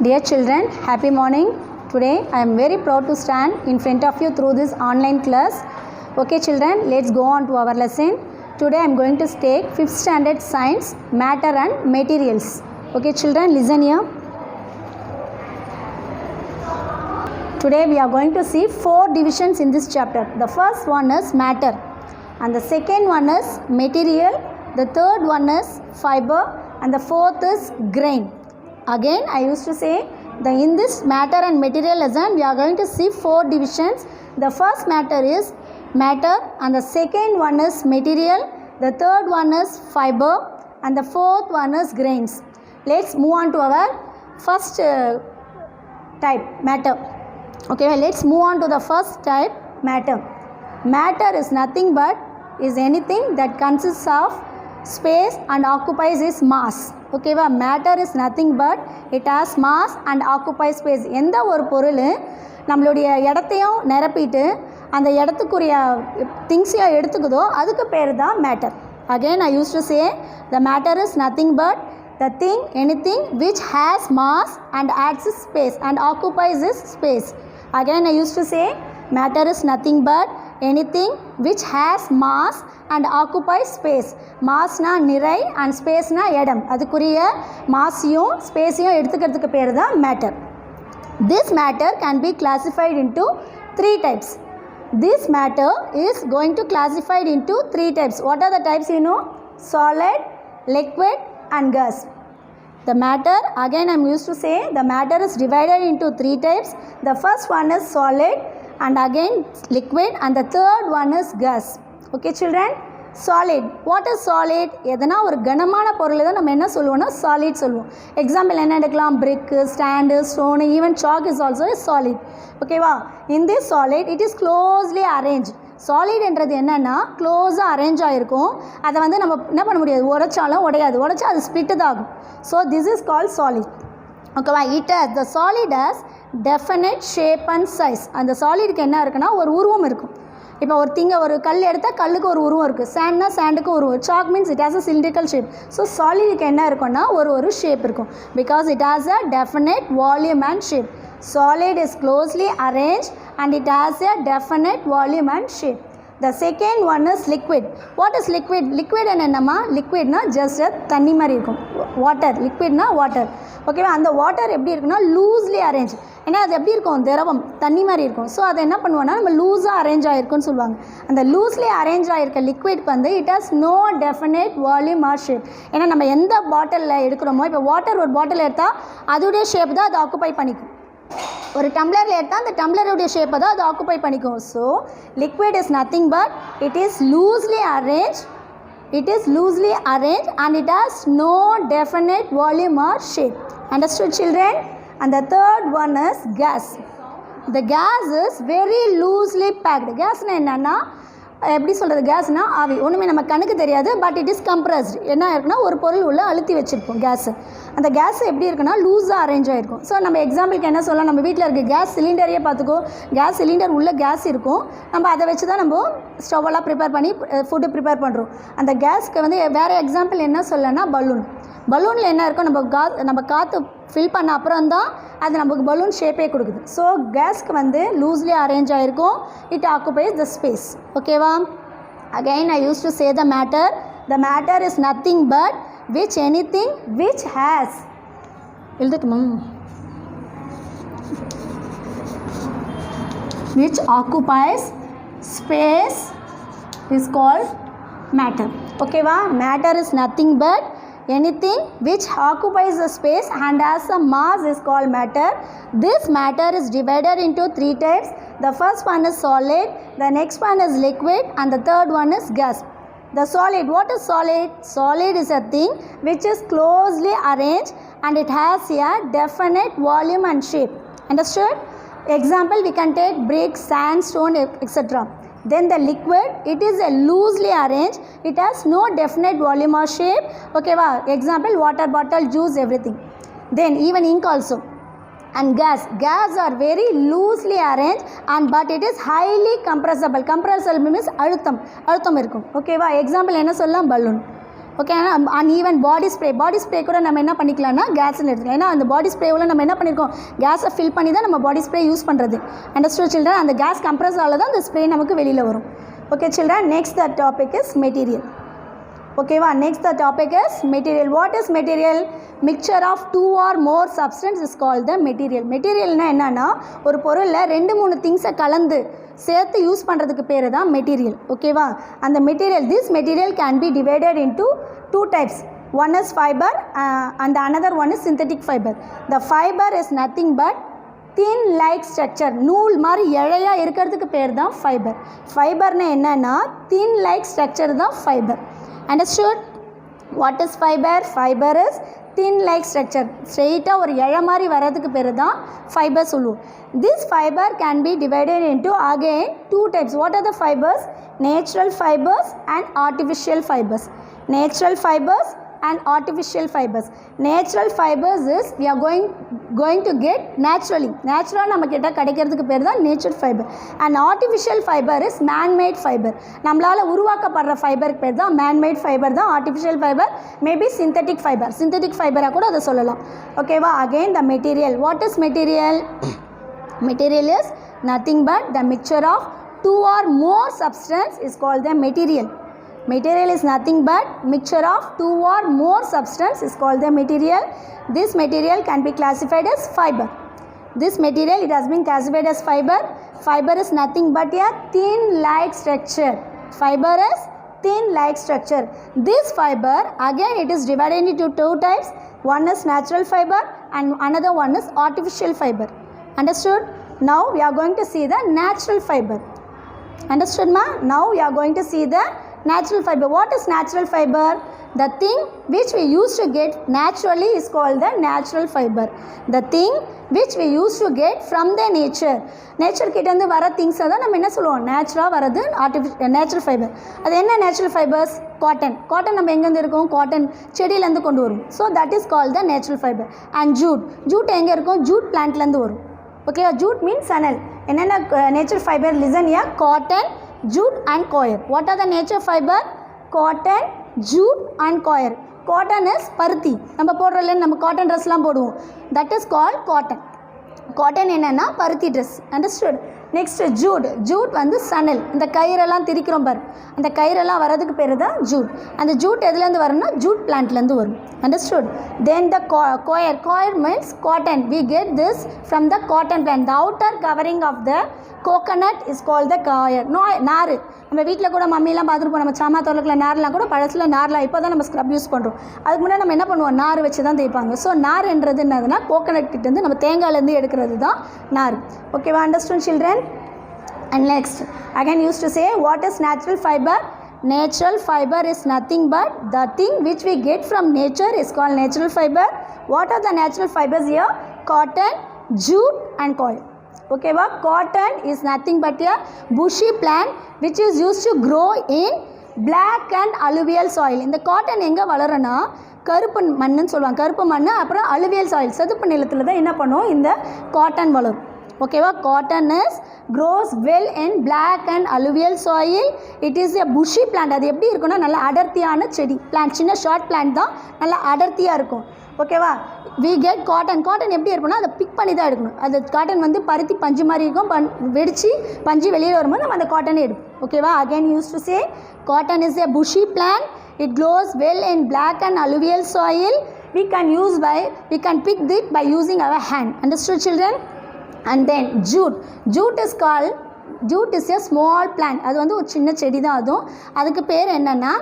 Dear children, happy morning. Today I am very proud to stand in front of you through this online class. Okay children, let's go on to our lesson. Today I am going to take 5th standard science, matter and materials. Okay children, listen here. Today we are going to see 4 divisions in this chapter. The first one is matter, and the second one is material, the third one is fiber, and the fourth is grain. Again I used to say in this matter and material lesson we are going to see 4 divisions. The first matter is matter, and the second one is material, the third one is fiber, and the fourth one is grains. Let's move on to our first type, matter. Okay, let's move on to the first type, matter. Matter is nothing but is anything that consists of space and occupies its mass. Okay, matter is nothing but it has mass and occupies space. எந்த ஒரு பொருள் நம்மளுடைய இடத்தையும் நிரப்பிட்டு அந்த இடத்துக்குரிய திங்ஸையும் எடுத்துக்குதோ அதுக்கு பேர் தான் matter. Again I used to say the matter is nothing but the thing, anything which has mass and adds space and occupies its space. Again I used to say matter is nothing but anything which has mass and occupies space. Mass na நிறை and space na இடம். அதுக்குரிய மாஸையும் ஸ்பேஸையும் எடுத்துக்கிறதுக்கு பேர் தான் matter. This matter can be classified into 3 types. This matter is going to classified into 3 types. What are the types you know? Solid, liquid and gas. The matter, again I am used to say the matter is divided into 3 types. The first one is solid, and again liquid, and the third one is gas. Okay children, solid. What is solid? எதனா ஒரு கனமான பொருள் தான் நம்ம என்ன சொல்லுவோம்னா solid சொல்லுவோம். Example என்ன எடுக்கலாம்? brick, stand, stone, even chalk is also a solid. ஓகேவா? In this solid it is closely arranged. Solid என்றது என்னென்னா க்ளோஸாக அரேஞ்ச் ஆகிருக்கும். அதை வந்து நம்ம என்ன பண்ண முடியாது, உடைச்சாலும் உடையாது, உடைச்சா அது ஸ்பிட்டு தான் ஆகும். So this is called solid. ஓகேவா? It has the solid has definite shape and size. அந்த சாலிடுக்கு என்ன இருக்குன்னா ஒரு உருவம் இருக்கும். இப்போ ஒரு கல் எடுத்தால் கல்லுக்கு ஒரு உருவம் இருக்குது, சாண்ட்னா சாண்டுக்கு ஒரு உருவம், chalk means it has a cylindrical shape. So சாலிடுக்கு என்ன இருக்குன்னா ஒரு ஷேப் இருக்கும், because it has a definite volume and shape. Solid is closely arranged and it has a definite volume and shape. The second one is liquid. What is liquid? Liquid என்னமா? liquidனா just தண்ணி மாதிரி இருக்கும். Water, liquidனா water. ஓகேவா? அந்த water எப்படி இருக்குன்னா loosely arrange. ஏன்னா அது எப்படி இருக்கும்? திரவம், தண்ணி மாதிரி இருக்கும். ஸோ அதை என்ன பண்ணுவோன்னா நம்ம லூஸாக அரேஞ்ச் ஆகிருக்குன்னு சொல்லுவாங்க. அந்த லூஸ்லி அரேஞ்ச் ஆகிருக்க லிக்விட்க்கு வந்து it has no definite volume or shape. ஏன்னா நம்ம எந்த பாட்டிலில் எடுக்கிறோமோ, இப்போ வாட்டர் ஒரு பாட்டில் எடுத்தால் அதோடைய ஷேப் தான் அது ஆக்குப்பை பண்ணிக்கும். ஒரு டம்ளரில் எடுத்தால் அந்த டம்ளருடைய ஷேப்பை தான் அது ஆக்குப்பை பண்ணிக்கும். So liquid is nothing but it is loosely arrange, and it has no definite volume or shape. Understood children? And the third one is gas. The gas is very loosely packed. Gasனா என்னன்னா எப்படி சொல்கிறது? கேஸ்னால் ஆவி, ஒன்றுமே நம்ம கண்ணுக்கு தெரியாது, but it is compressed. என்ன இருக்குன்னா ஒரு பொருள் உள்ள அழுத்தி வச்சுருப்போம் கேஸு. அந்த கேஸ் எப்படி இருக்குன்னா லூஸாக அரேஞ்ச் ஆகிருக்கும். ஸோ நம்ம எக்ஸாம்பிளுக்கு என்ன சொல்லலாம், நம்ம வீட்டில் இருக்க கேஸ் சிலிண்டரையே பார்த்துக்கோ, கேஸ் சிலிண்டர் உள்ள கேஸ் இருக்கும், நம்ம அதை வச்சு தான் நம்ம ஸ்டவ்வெல்லாம் ப்ரிப்பேர் பண்ணி ஃபுட்டு ப்ரிப்பேர் பண்ணுறோம். அந்த கேஸ்க்கு வந்து வேறு எக்ஸாம்பிள் என்ன சொல்லனா பலூன். பலூனில் என்ன இருக்கும், நம்ம காற்று ஃபில் பண்ண அப்புறம் தான் அது நமக்கு பலூன் ஷேப்பே கொடுக்குது. ஸோ கேஸ்க்கு வந்து லூஸ்லி அரேஞ்ச் ஆகிருக்கும், இட் ஆக்குபைஸ் த ஸ்பேஸ். ஓகேவா? Again I use to say the matter is nothing but which anything which has which occupies space is called matter. Okay va? Matter is nothing but anything which occupies the space and has a mass is called matter. This matter is divided into 3 types. The first one is solid, the next one is liquid, and the third one is gas. The solid, what is solid? Solid is a thing which is closely arranged and it has a definite volume and shape. Understood? Example, we can take brick, sand, stone, etc. Then the liquid, it is a loosely arranged, it has no definite volume or shape. Okay va? Example, water bottle, juice, everything. Then even ink also. And gas are very loosely arranged but it is highly compressible. Compressible means அழுத்தம் இருக்கும். ஓகேவா? Example என்ன சொல்லலாம்? Balloon. Okay. And even body spray கூட நம்ம என்ன பண்ணிக்கலாம்னா கேஸ்ன்னு எடுத்துக்கலாம். ஏன்னா அந்த பாடி ஸ்ப்ரேவில் நம்ம என்ன பண்ணியிருக்கோம், கேஸை ஃபில் பண்ணி தான் நம்ம பாடி ஸ்ப்ரே யூஸ் பண்ணுறது. Understood children? அந்த கேஸ் கம்ப்ரஸால தான் அந்த ஸ்ப்ரே நமக்கு வெளியில் வரும். Okay children, next the topic is material. ஓகேவா? Next the topic is material. What is material? Mixture of 2 or more substance is called the material. மெட்டீரியல்னா என்னன்னா ஒரு பொருளில் 2-3 திங்ஸை கலந்து சேர்த்து யூஸ் பண்ணுறதுக்கு பேர் தான் மெட்டீரியல். ஓகேவா? அந்த material, this material can be divided into 2 types. One is fiber and the another one is synthetic fiber. The fiber is nothing but thin like structure. நூல் மாதிரி இழையா இருக்கிறதுக்கு பேர் தான் ஃபைபர். ஃபைபர்னா என்னன்னா thin like structure தான் fibre. Understood? What is fiber? Fiber is thin like structure. ஸ்ட்ரெயிட்டாக ஒரு இழை மாதிரி வர்றதுக்கு பேர் தான் ஃபைபர் சொல்லுவோம். This fiber can be divided into again 2 types. What are the fibers? Natural fibers and artificial fibers. Natural fibers and artificial fibers. Natural fibers is we are going to get naturally. Natural நம்ம கிட்ட கிடைக்கிறதுக்கு பேர் தான் natural fiber. And artificial fiber is man made fiber. நம்மளால உருவாக்கப்படுற ஃபைபருக்கு பேர் தான் man made fiber தான் artificial fiber. Maybe synthetic fiber. Synthetic fiber கூட அதை சொல்லலாம். ஓகேவா? Again the material. What is material? Material is nothing but the mixture of 2 or more substance is called the material. Material is nothing but mixture of 2 or more substance is called the material. This material can be classified as fiber. This material, it has been classified as fiber. Fiber is nothing but a thin like structure. Fiber is thin like structure. This fiber again it is divided into 2 types. One is natural fiber and another one is artificial fiber. Understood? Now we are going to see the natural fiber. Understood ma? Now we are going to see the natural fiber. What is natural fiber? The thing which we used to get naturally is called the natural fiber. The thing which we used to get from the nature. Nature கிட்ட இருந்து வர things தான் நம்ம என்ன சொல்லுவோம், நேச்சுரலாக வரது natural fibre. அது என்ன நேச்சுரல் ஃபைபர்ஸ்? காட்டன். காட்டன் நம்ம எங்கேருந்து இருக்கும்? காட்டன் செடியிலேருந்து கொண்டு வரும். So that is called the natural fibre. And jute. Jute எங்கே இருக்கும்? ஜூட் பிளான்ட்லேருந்து வரும். ஓகேவா? ஜூட் மீன்ஸ் சணல். என்னென்ன natural fibre? Listen yeah. Cotton, jute and coir. What are the nature fiber? Cotton, jute and coir. Cotton is பருத்தி. நம்ம போடுறல நம்ம cotton ட்ரெஸ்லாம் போடுவோம். That is called cotton. Cotton என்னன்னா பருத்தி dress. Understood? Next jute. Jute வந்து சணல். இந்த கயிறெல்லாம் திரிக்கிறோம் பாரு, அந்த கயிறெல்லாம் வரதுக்கு பேர் தான் ஜூட். அந்த ஜூட் எதுலேருந்து வரும்னா ஜூட் பிளான்ட்லேருந்து வரும். Understood? Then the coir. Coir means cotton. We get this from the cotton plant. The outer covering of the coconut is called the coir. நார். நம்ம வீட்டில் கூட மம்மிலாம் பார்த்துருப்போம். நம்ம சாமா தோலுக்குள்ள நார்லாம் கூட பழசில் நார்லாம் இப்போ தான் நம்ம ஸ்க்ரப் யூஸ் பண்ணுறோம். அதுக்கு முன்னாடி நம்ம என்ன பண்ணுவோம், நார் வச்சு தான் தேய்ப்பாங்க. ஸோ நார்ன்றது என்னதுன்னா கோகனட் கிட்டேருந்து நம்ம தேங்காயிலேருந்து எடுக்கிறது தான் நார். ஓகேவா? Understand children? And next again used to say, what is natural fiber? Natural fiber is nothing but the thing which we get from nature is called natural fiber. What are the natural fibers here? Cotton, jute and coir. Okay, well, cotton is nothing but a bushy plant which is used to grow in black and alluvial soil. இந்த cotton எங்கே வளரும்னா கருப்பு மண்ணுன்னு சொல்லுவாங்க. கருப்பு மண், அப்புறம் alluvial soil, சதுப்பு நிலத்தில் தான் என்ன பண்ணும் இந்த காட்டன் வளரும். ஓகேவா? Cotton is grows well in black and alluvial soil. It is a bushy plant. அது எப்படி இருக்குன்னா நல்லா அடர்த்தியான செடி பிளான்ட். சின்ன ஷார்ட் பிளான்ட் தான், நல்லா அடர்த்தியாக இருக்கும். ஓகேவா? We get cotton. காட்டன் எப்படி இருக்குன்னா அதை பிக் பண்ணி தான் எடுக்கணும். அது காட்டன் வந்து பருத்தி பஞ்சு மாதிரி இருக்கும். வெடித்து பஞ்சு வெளியில் வரும்போது நம்ம அந்த காட்டனை எடுப்போம். ஓகேவா? Again use to say cotton is a bushy plant. It grows well in black and alluvial soil. We can pick it by using our hand. Understood children? And then jute. Jute is a small plant. அது வந்து ஒரு சின்ன செடி தான். அதுக்கு பேர் என்னன்னா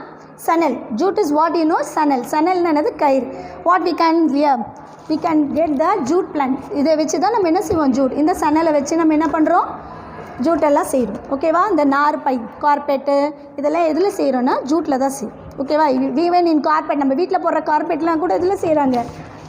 சணல். Jute is what you know? சணல். சணல்னது கயிறு. What we can get the jute plant. இதை வச்சு தான் நம்ம என்ன செய்வோம், ஜூட். இந்த சணலை வச்சு நம்ம என்ன பண்ணுறோம், ஜூட்டெல்லாம் செய்கிறோம். ஓகேவா? இந்த நார் பை, கார்பெட்டு இதெல்லாம் எதில் செய்கிறோன்னா ஜூட்டில் தான் செய்யும். ஓகேவா? ஈவன் இன் கார்பெட், நம்ம வீட்டில் போடுற கார்பெட்லாம் கூட இதில் செய்கிறாங்க,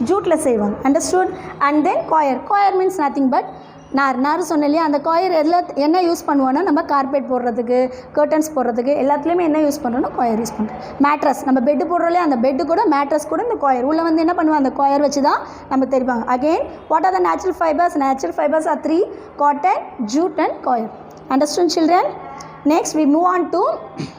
ஜூட்டில் செய்வாங்க. Understood? And then coir means nothing but நார் சொன்ன இல்லையா, அந்த காயர் எதில் என்ன யூஸ் பண்ணுவோன்னா நம்ம கார்பெட் போடுறதுக்கு, கர்டன்ஸ் போடுறதுக்கு எல்லாத்துலேயுமே என்ன யூஸ் பண்ணுறோன்னா காயர் யூஸ் பண்ணுறோம். மேட்ரஸ், நம்ம பெட்டு போடுறோம்லையா, அந்த பெட்டு கூட மேட்ரஸ் கூட இந்த காயர் உள்ளே வந்து என்ன பண்ணுவோம், அந்த காயர் வச்சு தான் நம்ம தெரிப்பாங்க. Again what are the natural fibres? Natural fibers are 3: cotton, jute and coir. Understood children? Next we move on to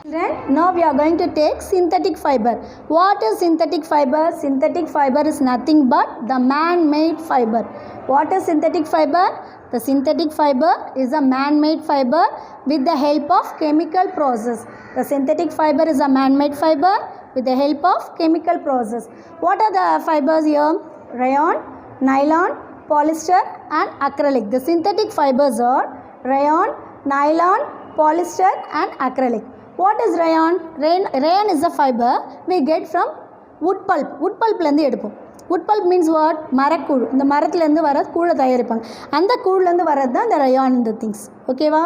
children. Now we are going to take synthetic fiber. What is synthetic fiber? Synthetic fiber is nothing but the man-made fiber. What is synthetic fiber? The synthetic fiber is a man-made fiber with the help of chemical process. The synthetic fiber is a man-made fiber with the help of chemical process. What are the fibers here? Rayon, nylon, polyester and acrylic. The synthetic fibers are rayon, nylon, polyester and acrylic. What is rayon? Rayon is a fiber we get from wood pulp. Wood pulp லந்து எடுப்போம். wood pulp means what? மரக்கூழ். இந்த மரத்துலேருந்து வர கூழை தயாரிப்பாங்க. அந்த கூழ்லேருந்து வரது தான் இந்த rayon இந்த things. ஓகேவா?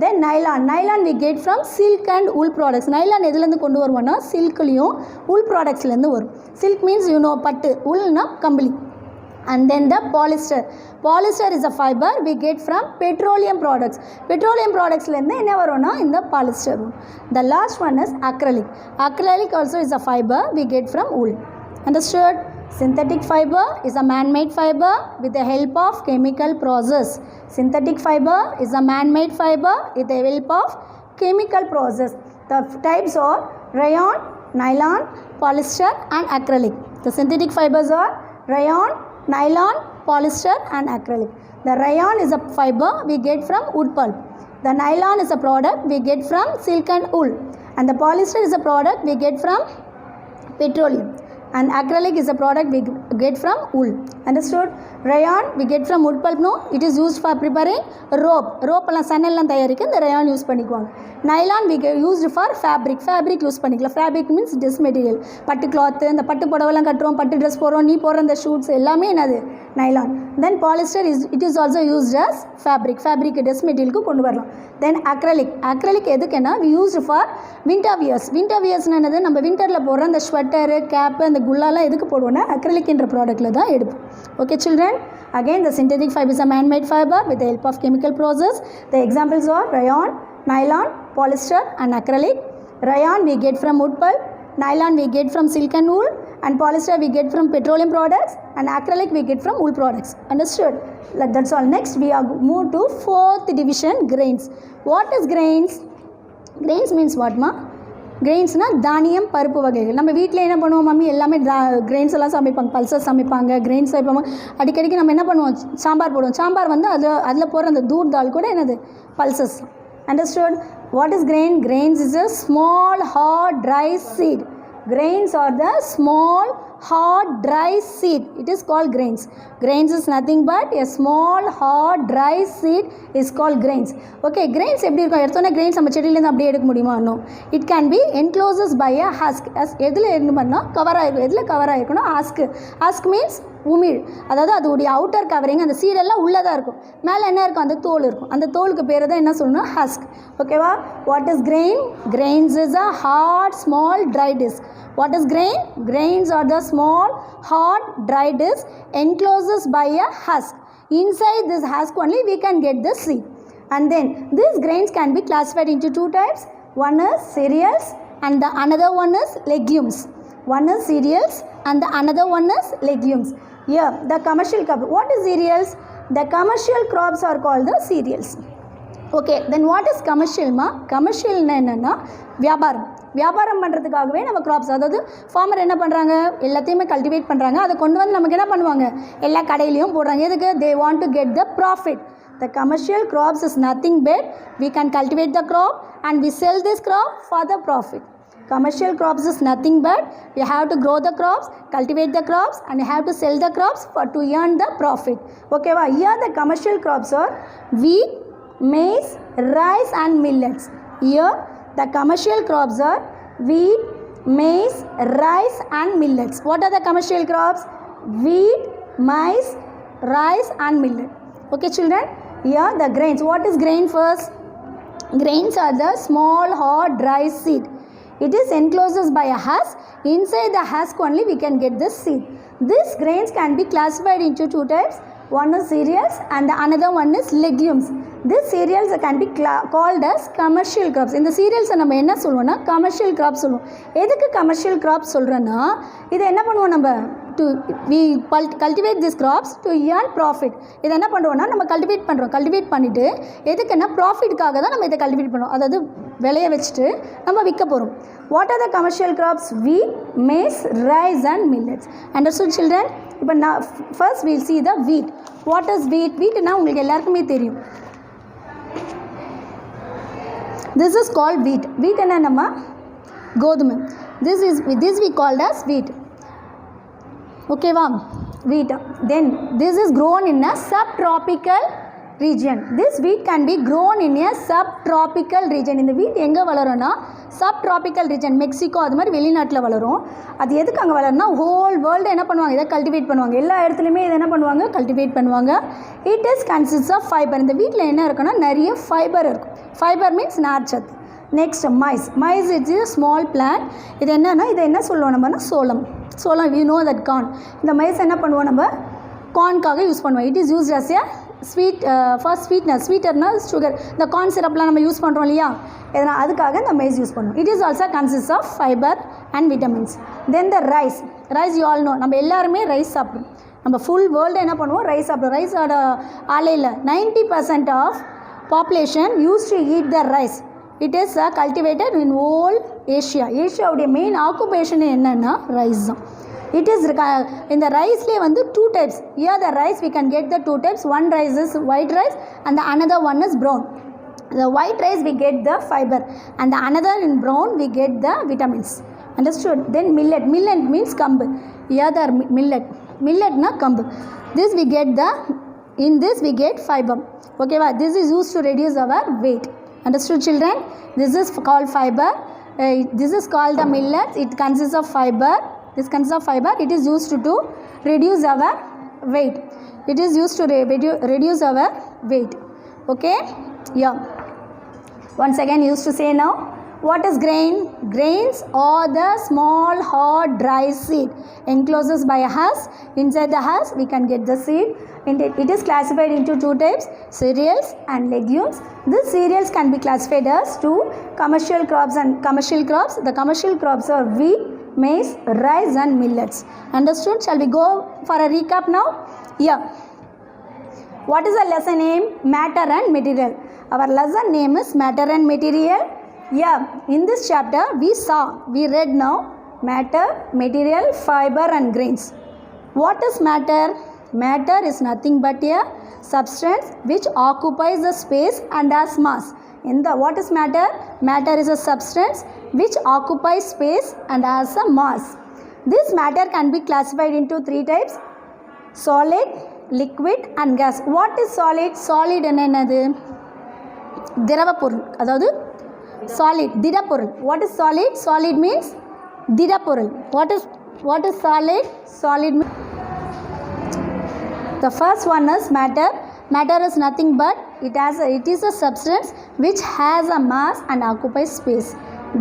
Then nylon. Nylon we get from silk and wool products. Nylon எதுலேருந்து கொண்டு வருவோம்னா சில்க்லேயும் wool productsலேருந்து வரும். Silk means you know பட்டு, woolனா கம்பளி. And then the polyester. Polyester is a fiber we get from petroleum products. Petroleum products lende enna varona in the polyester. The last one is acrylic. Acrylic also is a fiber we get from wool. Understood? Synthetic fiber is a man-made fiber with the help of chemical process. Synthetic fiber is a man-made fiber with the help of chemical process. The types are rayon, nylon, polyester and acrylic. The synthetic fibers are rayon, nylon, polyester and acrylic. The rayon is a fiber we get from wood pulp. The nylon is a product we get from silk and wool. And the polyester is a product we get from petroleum. And acrylic is a product we get from wool. Understood? Rayon we get from wood pulp. No, it is used for preparing rope. Rope alla sannel la tayarikku the rayon use panikuvaanga. Nylon we used for fabric. Fabric use panikala. Fabric means dress material. Pattu cloth and the pattu podavalam katrom, pattu dress porom, nee poran the shoots ellame enadu nylon. Then polyester is also used as fabric. Fabric dress material ku kondu varalam. Then acrylic. Acrylic edukena we used for winter wears. Winter wears na enadhu நம்ம winterல போற அந்த sweater, cap and the gullala edukku போடுவோம்னா acrylic என்ற ப்ராடக்ட்ல தான் எடுப்போம். Okay children, again the synthetic fiber is a man-made fiber with the help of chemical process. The examples are rayon, nylon, polyester and acrylic. Rayon we get from wood pulp, nylon we get from silk and wool, and polyester we get from petroleum products, and acrylic we get from wool products. Understood? That's all. Next we are move to fourth division, grains. What is grains? Grains means what ma? கிரெயின்ஸ்னா தானியம் பருப்பு வகைகள். நம்ம வீட்டில் என்ன பண்ணுவோம், mummy எல்லாமே grains எல்லாம் சமைப்பாங்க, பல்சஸ் சமைப்பாங்க, கிரெயின்ஸ் சமைப்பாங்க. அடிக்கடிக்கு நம்ம என்ன பண்ணுவோம், சாம்பார் போடுவோம். சாம்பார் வந்து அதில் போடுற அந்த தூர் தால் கூட என்னது pulses. Understood? What is grain? Grains is a small hard dry seed. Grains are the small hard dry seed. It is called grains. Grains is nothing but a small hard dry seed is called grains. Okay, grains எப்படி இருக்கும்? எடுத்தோன்னே grains நம்ம செடியிலேருந்து அப்படியே எடுக்க முடியுமா? No. It can be encloses by a husk. எதில் இருந்துன்னா cover ஆகிருக்கும். எதில் கவர் ஆகிருக்குன்னா husk. Husk means உமிழ். அதாவது அதோடைய அவுட்டர் கவரிங், அந்த சீடெல்லாம் உள்ளதாக இருக்கும். மேலே என்ன இருக்கும்? அந்த தோல் இருக்கும். அந்த தோலுக்கு பேர் தான் என்ன சொல்லணும்? ஹஸ்க். ஓகேவா? What is grain? Grains is a hard small dry disc. What is grain? Grains are the small hard dry disc encloses by a husk. Inside this husk only we can get the seed. And then these grains can be classified into two types. One is cereals and the another one is legumes. One is cereals and the another one is legumes. Here the commercial crop. What is cereals? The commercial crops are called the cereals. Okay, then what is commercial ma? Commercial என்னன்னா வியாபாரம். வியாபாரம் பண்ணுறதுக்காகவே நம்ம graphs, அதாவது farmer என்ன பண்ணுறாங்க, எல்லாத்தையுமே cultivate பண்ணுறாங்க. அதை கொண்டு வந்து நமக்கு என்ன பண்ணுவாங்க, எல்லா கடையிலையும் போடுறாங்க. எதுக்கு? They want to get the profit. The commercial crops is nothing but we can cultivate the crop and we sell this crop for the profit. Commercial crops is nothing but we have to grow the crops, cultivate the crops and we have to sell the crops to earn the profit. Okay, well, here the commercial crops are wheat, maize, rice and millets. Here the commercial crops are wheat, maize, rice and millets. What are the commercial crops? Wheat, maize, rice and millet. Okay children, here the grains. What is grain first? Grains are the small hard dry seed. It is encloses by a husk. Inside the husk only we can get the seed. These grains can be classified into two types. One is cereals and the another one is legumes. These cereals can be called as commercial crops. இந்த cereals நம்ம என்ன சொல்லுவோம்னா commercial crops சொல்லுவோம். எதுக்கு commercial crops சொல்கிறேன்னா இதை என்ன பண்ணுவோம் நம்ம we cultivate these crops to earn profit. இதை என்ன பண்ணுறோம்னா நம்ம கல்டிவேட் பண்ணிவிட்டு எதுக்குன்னா ப்ராஃபிட்காக தான் நம்ம இதை கல்டிவேட் பண்ணுறோம். அதாவது விளைய வச்சுட்டு நம்ம விற்க போகிறோம். What are the commercial crops? wheat, maize, rice and millets. Understood children? இப்போ நான் first we'll see the wheat. What is wheat? wheatனா உங்களுக்கு எல்லாருக்குமே தெரியும். This is called wheat. wheat என்ன நம்ம கோதுமை. This we called as wheat. Okay va? Wheat. Then this is grown in a subtropical region. This wheat can be grown in a subtropical region. இந்த wheat எங்கே வளரும்னா subtropical region, Mexico அது மாதிரி வெளிநாட்டில் வளரும். அது எதுக்கு அங்கே வளரும்னா ஹோல் வேர்ல்டு என்ன பண்ணுவாங்க, இதை கல்டிவேட் பண்ணுவாங்க. எல்லா இடத்துலையுமே இதை என்ன பண்ணுவாங்க, கல்டிவேட் பண்ணுவாங்க. It is consist of fibre. இந்த வீட்டில் என்ன இருக்குன்னா நிறைய ஃபைபர் இருக்கும். ஃபைபர் மீன்ஸ் நார்ச்சத்து. Next maize it's is small plant. இது என்னன்னா இதை என்ன சொல்லுவோம் நம்மனா சோளம். You know that corn. இந்த மைஸ் என்ன பண்ணுவோம் நம்ம கார்னுக்காக யூஸ் பண்ணுவோம். It is used as a sweet for ஸ்வீட்டர்னா சுகர். இந்த கார்ன் சிரப்லாம் நம்ம யூஸ் பண்ணுறோம் இல்லையா, எதனால் அதுக்காக இந்த மைஸ் யூஸ் பண்ணுவோம். It is also consist of fibre and vitamins. Then the rice you all know. நம்ம எல்லாருமே ரைஸ் சாப்பிடுவோம். நம்ம ஃபுல் வேர்ல்டு என்ன பண்ணுவோம், ரைஸ் சாப்பிடுவோம். ரைஸோட ஆலையில் 90% of population use to eat the rice. It is cultivated in all Asia. ஏஷியாவுடைய மெயின் ஆக்குபேஷன் என்னென்னா ரைஸ் தான். It is in the rice le vandu two types. Here the rice we can get the two types. One rice is white rice and the another one is brown. The white rice we get the fiber and the another in brown we get the vitamins. Understood? Then millet means kambu. Here the millet na kambu. This we get in this we get fiber. Okay va? This is used to reduce our weight. Understood children? This is called fiber. This is called the millet. It consists of fiber. This consists of fiber. It is used to reduce our weight. It is used to reduce our weight. Okay? Yeah. Once again used to say now. What is grain? Grains are the small hard dry seed enclosed by a husk. Inside the husk we can get the seed. It is classified into two types, cereals and legumes. These cereals can be classified as two commercial crops and commercial crops. The commercial crops are wheat, maize, rice and millets. Understood? Shall we go for a recap now? Yeah. What is the lesson name? Matter and material. Our lesson name is matter and material. Yeah. In this chapter we read now matter, material, fiber and grains. What is matter? Matter is nothing but a substance which occupies the space and has mass. What is matter? Matter is a substance which occupies space and has a mass. This matter can be classified into three types: solid, liquid and gas. What is solid? Solid என்னது? திரவ பொருள், அதாவது solid, திட பொருள். What is solid? Solid means திட பொருள். What is solid? Solid means the first one is matter. Matter is nothing but it is a substance which has a mass and occupies space.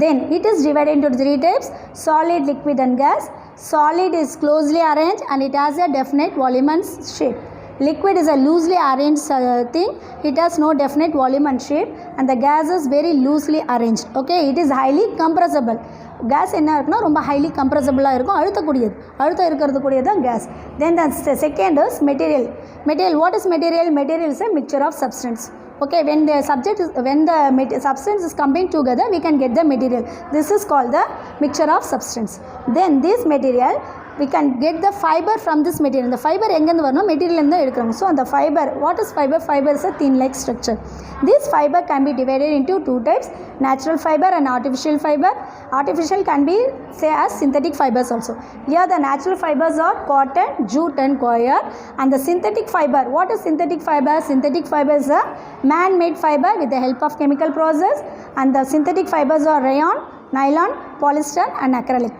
Then it is divided into three types: solid, liquid and gas. Solid is closely arranged and it has a definite volume and shape. Liquid is a loosely arranged thing. It has no definite volume and shape, and the gas is very loosely arranged. Okay, it is highly compressible. Gas என்ன இருக்குன்னா ரொம்ப highly compressible இருக்கும், அழுத்தம் இருக்கிறது கூடியது தான் gas. Then the second is material. What is material? Material is a mixture of substance. Okay, when the substance is combined together we can get the material. This is called the mixture of substance. Then this material we can get the fiber from this material. The fiber எங்கேருந்து வரணும், material தான் எடுக்கிறோம். So அந்த fibre, what is fibre? Fibre is a thin like structure. This fiber can be divided into two types: natural fiber and artificial fiber. Artificial can be say as synthetic fibers also. Here the natural fibers are cotton, jute and coir, and the synthetic fiber. What is synthetic fiber? Synthetic fiber is a man-made fiber with the help of chemical process, and the synthetic fibers are rayon, nylon, polyester and acrylic.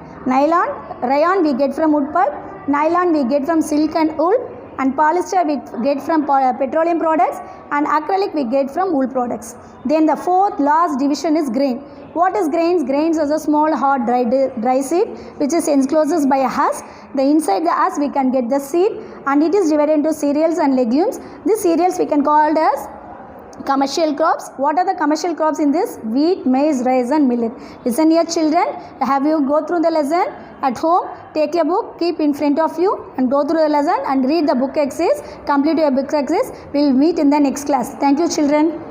Rayon we get from wood pulp, nylon we get from silk and wool, and polyester we get from petroleum products, and acrylic we get from wool products. Then the fourth last division is grain. What is grains? Grains is a small hard dry seed which is enclosed by a husk. The inside the husk we can get the seed, and it is divided into cereals and legumes. These cereals we can call as commercial crops. What are the commercial crops in this? Wheat, maize, rice and millet. Listen here children, have you go through the lesson at home? Take a book, keep in front of you and go through the lesson and read the book exercise. Complete your book exercise. We will meet in the next class. Thank you children.